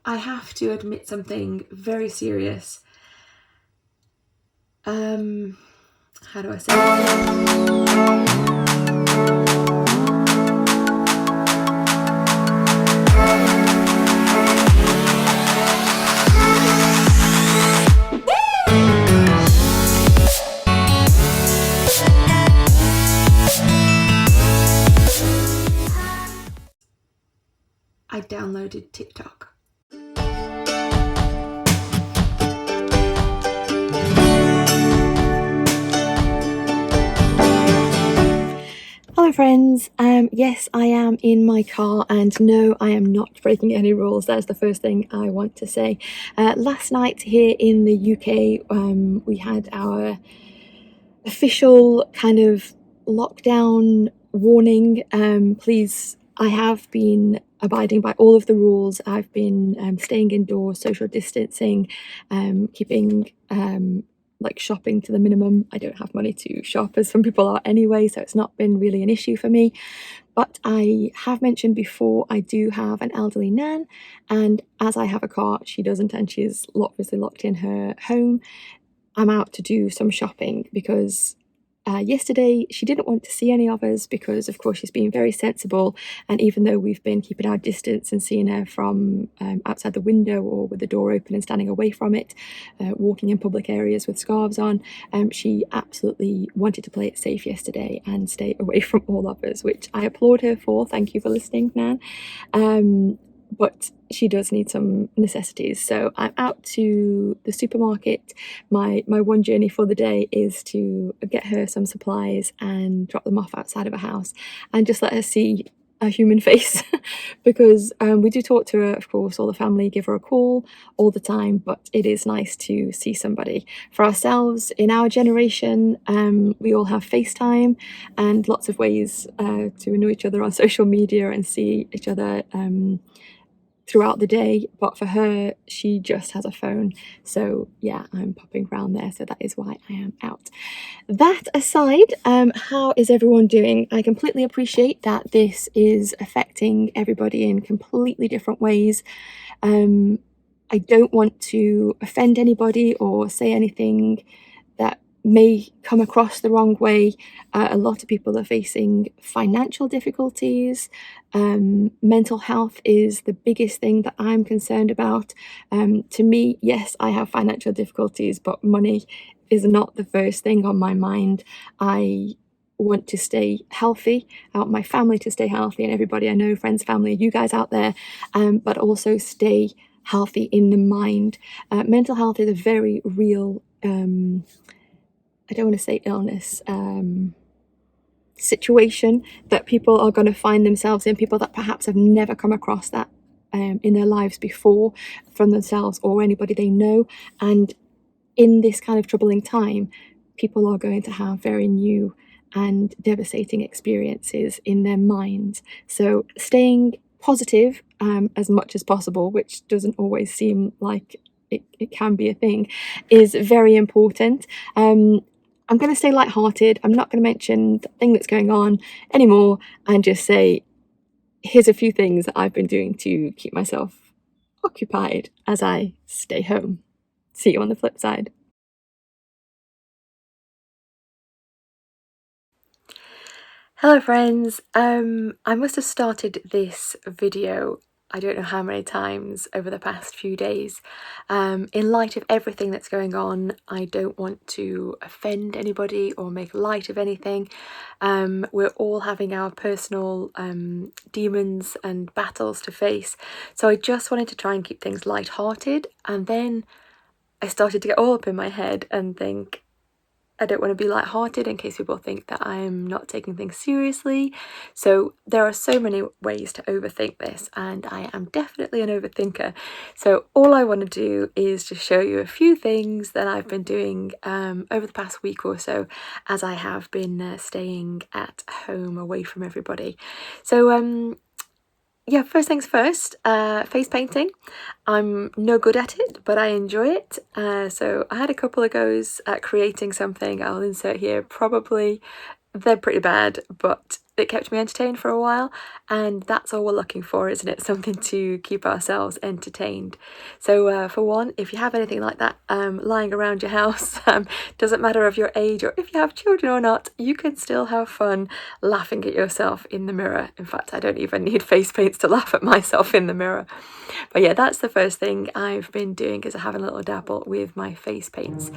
I have to admit something very serious. How do I say it? I downloaded TikTok. Hello friends, yes I am in my car, and no, I am not breaking any rules. That's the first thing I want to say. Last night here in the UK, we had our official kind of lockdown warning. Please, I have been abiding by all of the rules. I've been staying indoors, social distancing, keeping like shopping to the minimum. I don't have money to shop, as some people are anyway, so it's not been really an issue for me. But I have mentioned before, I do have an elderly nan, and as I have a car, she doesn't, and she's obviously locked in her home. I'm out to do some shopping because yesterday she didn't want to see any of us because, of course, she's been very sensible. And even though we've been keeping our distance and seeing her from outside the window or with the door open and standing away from it, walking in public areas with scarves on, she absolutely wanted to play it safe yesterday and stay away from all of us, which I applaud her for. Thank you for listening, Nan. But she does need some necessities, so I'm out to the supermarket. My one journey for the day is to get her some supplies and drop them off outside of her house and just let her see a human face because we do talk to her, of course, all the family give her a call all the time, but it is nice to see somebody. For ourselves, in our generation, we all have FaceTime and lots of ways to know each other on social media and see each other throughout the day, but for her, she just has a phone. So yeah, I'm popping around there, so that is why I am out. That aside, how is everyone doing? I completely appreciate that this is affecting everybody in completely different ways. I don't want to offend anybody or say anything that may come across the wrong way. A lot of people are facing financial difficulties. Mental health is the biggest thing that I'm concerned about. To me, yes, I have financial difficulties, but money is not the first thing on my mind. I want to stay healthy. I want my family to stay healthy, and everybody I know, friends, family, you guys out there, but also stay healthy in the mind. Mental health is a very real I don't want to say illness, situation that people are going to find themselves in, people that perhaps have never come across that in their lives before from themselves or anybody they know. And in this kind of troubling time, people are going to have very new and devastating experiences in their minds. So staying positive as much as possible, which doesn't always seem like it can be a thing, is very important. I'm going to stay lighthearted. I'm not going to mention the thing that's going on anymore and just say, here's a few things that I've been doing to keep myself occupied as I stay home. See you on the flip side. Hello friends, I must have started this video I don't know how many times over the past few days. In light of everything that's going on, I don't want to offend anybody or make light of anything. We're all having our personal demons and battles to face, so I just wanted to try and keep things light-hearted, and then I started to get all up in my head and think, I don't want to be light-hearted in case people think that I'm not taking things seriously. So there are so many ways to overthink this, and I am definitely an overthinker. So all I want to do is just show you a few things that I've been doing over the past week or so as I have been staying at home away from everybody. So yeah, first things first, face painting. I'm no good at it, but I enjoy it. So I had a couple of goes at creating something I'll insert here, probably they're pretty bad, but it kept me entertained for a while, and that's all we're looking for, isn't it? Something to keep ourselves entertained. So for one, if you have anything like that lying around your house, doesn't matter of your age or if you have children or not, you can still have fun laughing at yourself in the mirror. In fact, I don't even need face paints to laugh at myself in the mirror. But yeah, that's the first thing I've been doing, is having a little dabble with my face paints.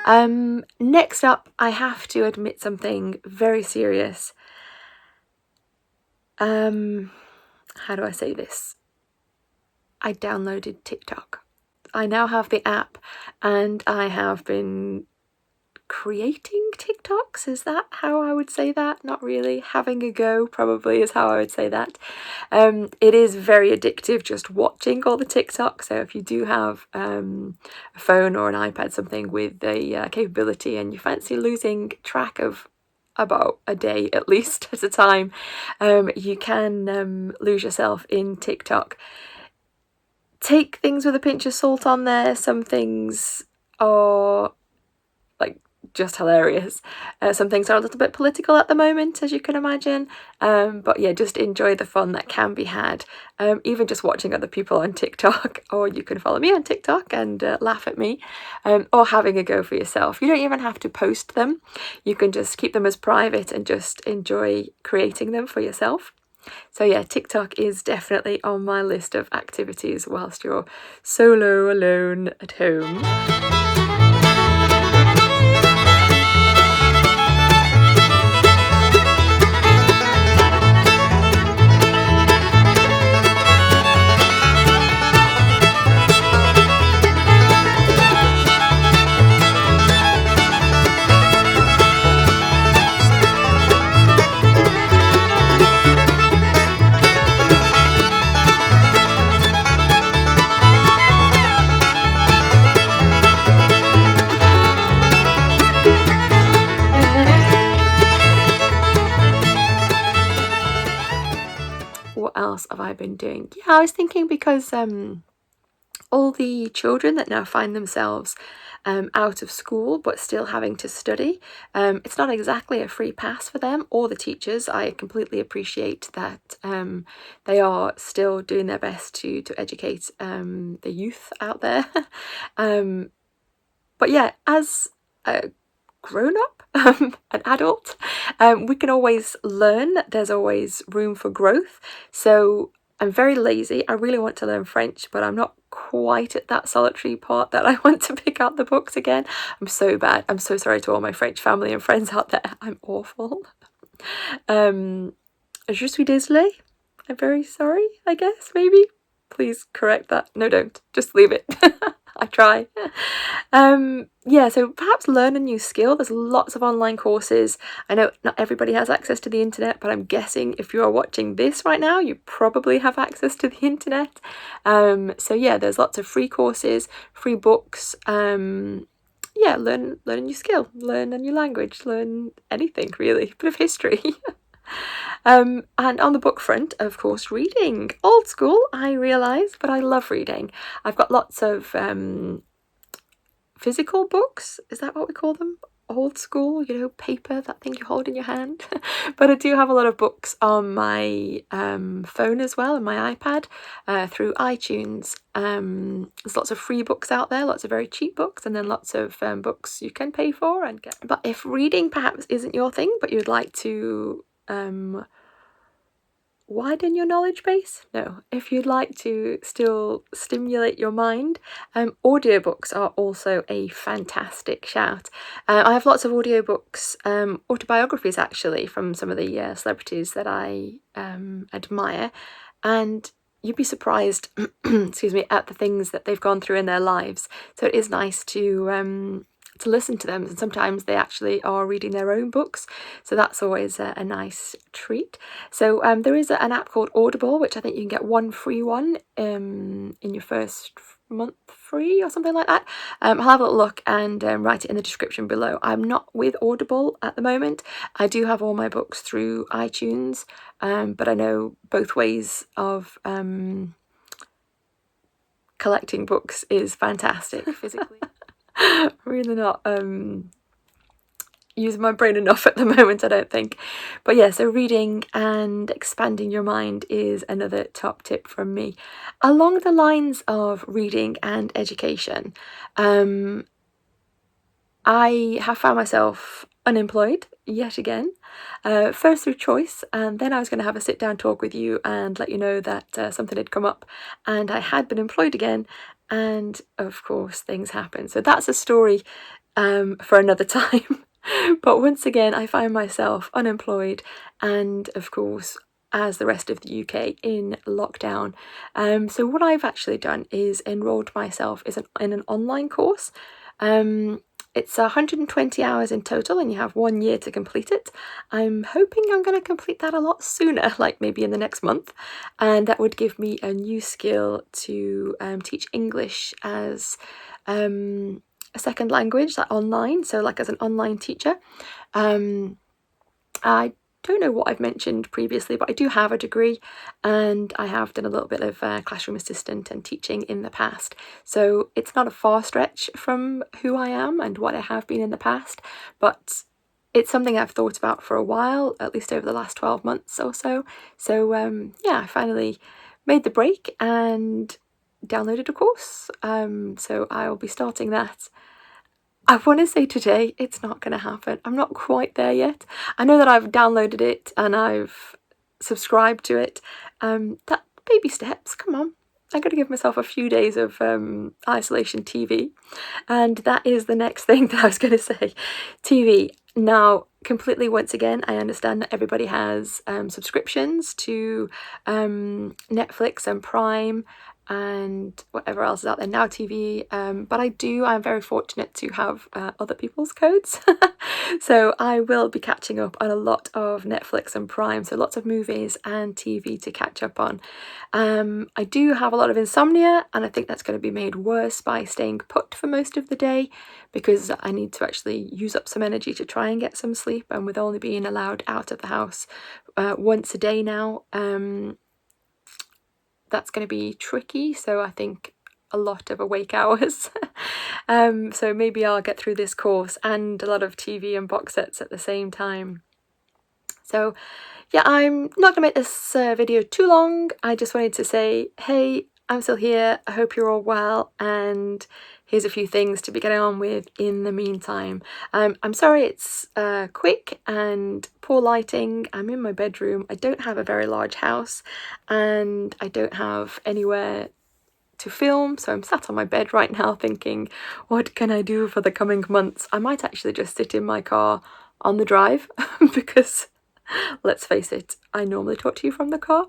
Next up, I have to admit something very serious. How do I say this? I downloaded TikTok. I now have the app and I have been creating TikToks. Is that how I would say that? Not really. Having a go probably is how I would say that. It is very addictive just watching all the TikToks. So if you do have a phone or an iPad, something with the capability, and you fancy losing track of about a day at least at a time, you can lose yourself in TikTok. Take things with a pinch of salt on there. Some things are like just hilarious. Some things are a little bit political at the moment, as you can imagine, but yeah, just enjoy the fun that can be had, even just watching other people on TikTok, or you can follow me on TikTok and laugh at me, or having a go for yourself. You don't even have to post them. You can just keep them as private and just enjoy creating them for yourself. So yeah, TikTok is definitely on my list of activities whilst you're solo alone at home. What else have I been doing? Yeah, I was thinking because all the children that now find themselves out of school but still having to study, it's not exactly a free pass for them or the teachers. I completely appreciate that they are still doing their best to educate the youth out there. But yeah, as a grown-up, an adult, we can always learn. There's always room for growth. So I'm very lazy. I really want to learn French, but I'm not quite at that solitary part that I want to pick out the books again. I'm so bad. I'm so sorry to all my French family and friends out there. I'm awful. Je suis désolée. I'm very sorry, I guess, maybe. Please correct that. No, don't. Just leave it. I try. Yeah, so perhaps learn a new skill. There's lots of online courses. I know not everybody has access to the internet, but I'm guessing if you are watching this right now, you probably have access to the internet. So yeah, there's lots of free courses, free books. Yeah, learn a new skill, learn a new language, learn anything really, a bit of history. And on the book front, of course, reading. Old school, I realise, but I love reading. I've got lots of physical books, is that what we call them? Old school, you know, paper, that thing you hold in your hand. But I do have a lot of books on my phone as well, and my iPad, through iTunes. There's lots of free books out there, lots of very cheap books, and then lots of books you can pay for and get. But if reading perhaps isn't your thing, but you'd like to widen your knowledge base? No. If you'd like to still stimulate your mind, audiobooks are also a fantastic shout. I have lots of audiobooks, autobiographies actually, from some of the celebrities that I admire, and you'd be surprised, excuse me, at the things that they've gone through in their lives. So it is nice to listen to them, and sometimes they actually are reading their own books, so that's always a nice treat. So there is an app called Audible, which I think you can get one free one in your first month free or something like that. I'll have a little look and write it in the description below. I'm not with Audible at the moment. I do have all my books through iTunes, but I know both ways of collecting books is fantastic physically. Really not using my brain enough at the moment, I don't think. But yeah, so reading and expanding your mind is another top tip from me. Along the lines of reading and education, I have found myself unemployed yet again, first through choice, and then I was going to have a sit down talk with you and let you know that something had come up and I had been employed again, and of course things happen. So that's a story for another time. But once again, I find myself unemployed and, of course, as the rest of the UK, in lockdown. So what I've actually done is enrolled myself in an online course. It's 120 hours in total and you have 1 year to complete it. I'm hoping I'm going to complete that a lot sooner, like maybe in the next month. And that would give me a new skill to teach English as a second language, like online, so like as an online teacher. I don't know what I've mentioned previously, but I do have a degree and I have done a little bit of classroom assistant and teaching in the past. So it's not a far stretch from who I am and what I have been in the past, but it's something I've thought about for a while, at least over the last 12 months or so. So yeah, I finally made the break and downloaded a course. So I'll be starting that. I want to say today, it's not going to happen. I'm not quite there yet. I know that I've downloaded it and I've subscribed to it. That baby steps, come on. I'm going to give myself a few days of isolation TV. And that is the next thing that I was going to say. TV. Now, completely, once again, I understand that everybody has subscriptions to Netflix and Prime and whatever else is out there, Now TV, but I'm very fortunate to have other people's codes. So I will be catching up on a lot of Netflix and Prime, so lots of movies and TV to catch up on. I do have a lot of insomnia and I think that's going to be made worse by staying put for most of the day, because I need to actually use up some energy to try and get some sleep, and with only being allowed out of the house once a day now, that's going to be tricky. So I think a lot of awake hours. So maybe I'll get through this course and a lot of TV and box sets at the same time. So yeah, I'm not going to make this video too long. I just wanted to say, hey, I'm still here. I hope you're all well, and here's a few things to be getting on with in the meantime. I'm sorry it's quick and poor lighting. I'm in my bedroom. I don't have a very large house and I don't have anywhere to film, so I'm sat on my bed right now thinking, what can I do for the coming months? I might actually just sit in my car on the drive because let's face it, I normally talk to you from the car.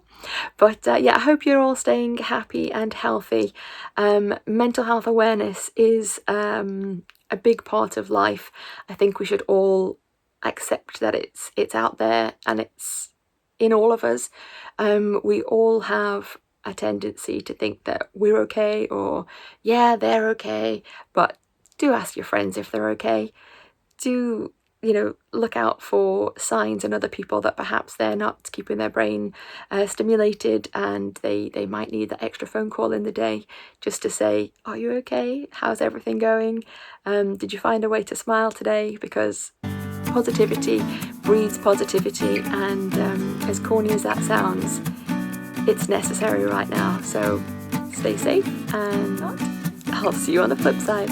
But yeah, I hope you're all staying happy and healthy. Mental health awareness is a big part of life. I think we should all accept that it's out there and it's in all of us. We all have a tendency to think that we're okay, or yeah, they're okay, but do ask your friends if they're okay. Do, you know, look out for signs in other people that perhaps they're not keeping their brain stimulated, and they might need that extra phone call in the day just to say, are you okay? How's everything going? Did you find a way to smile today? Because positivity breeds positivity, and as corny as that sounds, it's necessary right now. So stay safe and I'll see you on the flip side.